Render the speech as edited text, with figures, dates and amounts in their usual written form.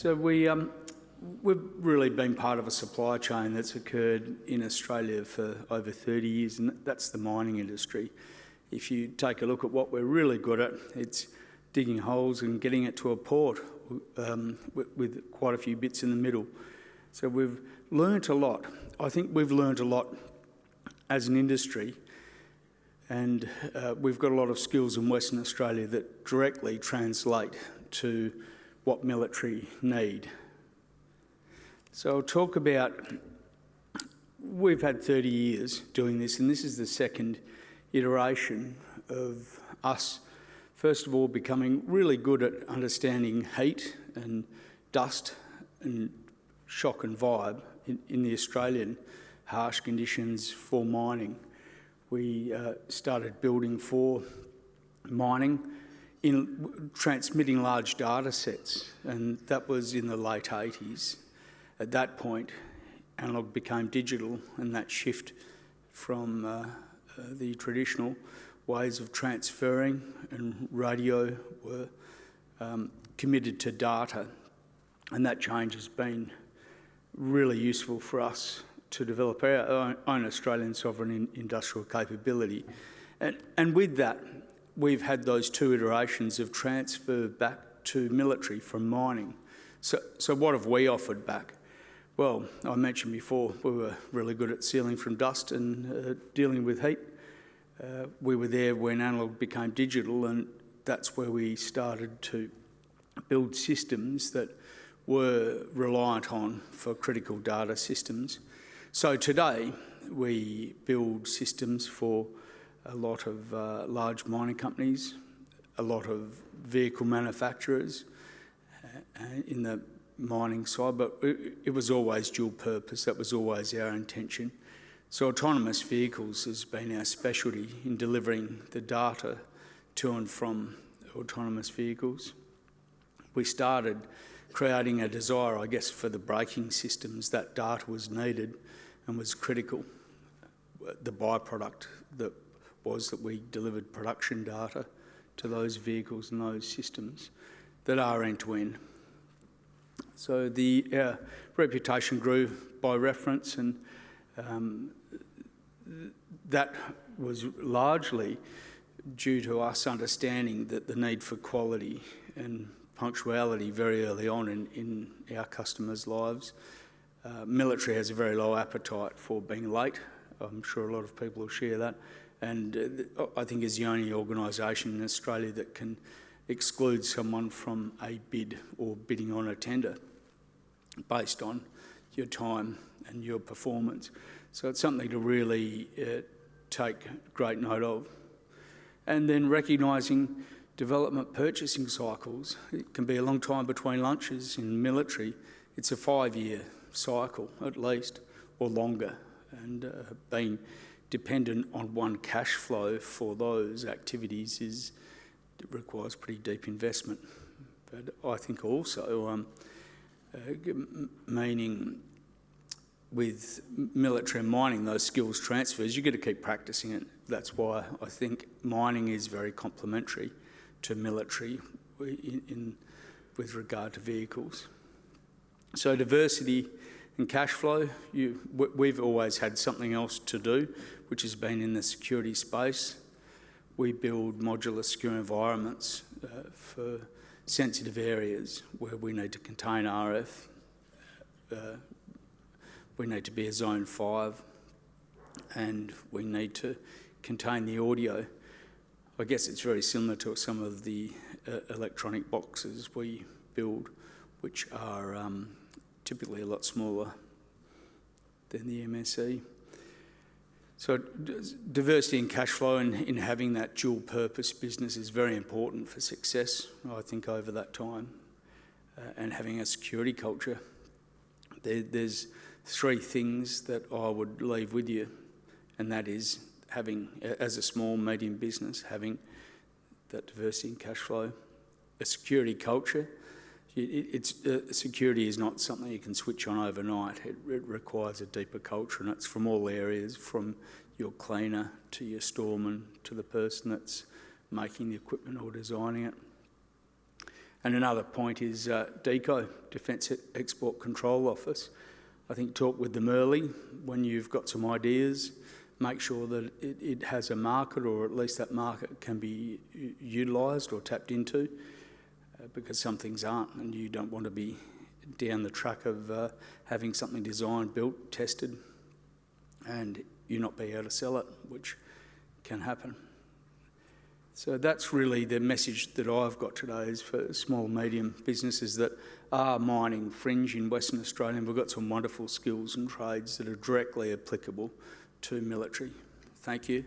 So we've really been part of a supply chain that's occurred in Australia for over 30 years, and that's the mining industry. If you take a look at what we're really good at, it's digging holes and getting it to a port with quite a few bits in the middle. So we've learnt a lot. I think we've learnt a lot as an industry, and we've got a lot of skills in Western Australia that directly translate to what military need. So I'll talk about, we've had 30 years doing this, and this is the second iteration of us, first of all, becoming really good at understanding heat and dust and shock and vibe in the Australian harsh conditions for mining. We started building for mining in transmitting large data sets, and that was in the late 80s. At that point, analog became digital, and that shift from the traditional ways of transferring and radio were committed to data, and that change has been really useful for us to develop our own Australian sovereign industrial capability. And with that, we've had those two iterations of transfer back to military from mining. So what have we offered back? Well, I mentioned before, we were really good at sealing from dust and dealing with heat. We were there when analog became digital, and that's where we started to build systems that were reliant on for critical data systems. So today, we build systems for a lot of large mining companies, a lot of vehicle manufacturers in the mining side, but it was always dual purpose. That was always our intention. So autonomous vehicles has been our specialty in delivering the data to and from autonomous vehicles. We started creating a desire, I guess, for the braking systems. That data was needed and was critical. The byproduct that was that we delivered production data to those vehicles and those systems that are end-to-end. So our reputation grew by reference, and that was largely due to us understanding that the need for quality and punctuality very early on in our customers' lives. Military has a very low appetite for being late. I'm sure a lot of people will share that. And I think is the only organisation in Australia that can exclude someone from a bid or bidding on a tender based on your time and your performance. So it's something to really take great note of. And then recognising development purchasing cycles. It can be a long time between lunches in military. It's a 5-year cycle at least, or longer, and being dependent on one cash flow for those activities it requires pretty deep investment. But I think also meaning with military and mining, those skills transfers, you've got to keep practicing it. That's why I think mining is very complementary to military with regard to vehicles. So diversity and cash flow, we've always had something else to do, which has been in the security space. We build modular secure environments for sensitive areas where we need to contain RF. We need to be a zone 5, and we need to contain the audio. I guess it's very similar to some of the electronic boxes we build, which are typically a lot smaller than the MSE. So diversity and cash flow in having that dual purpose business is very important for success, I think, over that time. And having a security culture. There's 3 things that I would leave with you, and that is having, as a small, medium business, having that diversity and cash flow. A security culture. Security is not something you can switch on overnight. It requires a deeper culture, and it's from all areas, from your cleaner to your storeman to the person that's making the equipment or designing it. And another point is DECO, Defence Export Control Office. I think talk with them early when you've got some ideas, make sure that it has a market, or at least that market can be utilised or tapped into, because some things aren't, and you don't want to be down the track of having something designed, built, tested, and you not be able to sell it, which can happen. So that's really the message that I've got today, is for small, medium businesses that are mining fringe in Western Australia. And we've got some wonderful skills and trades that are directly applicable to military. Thank you.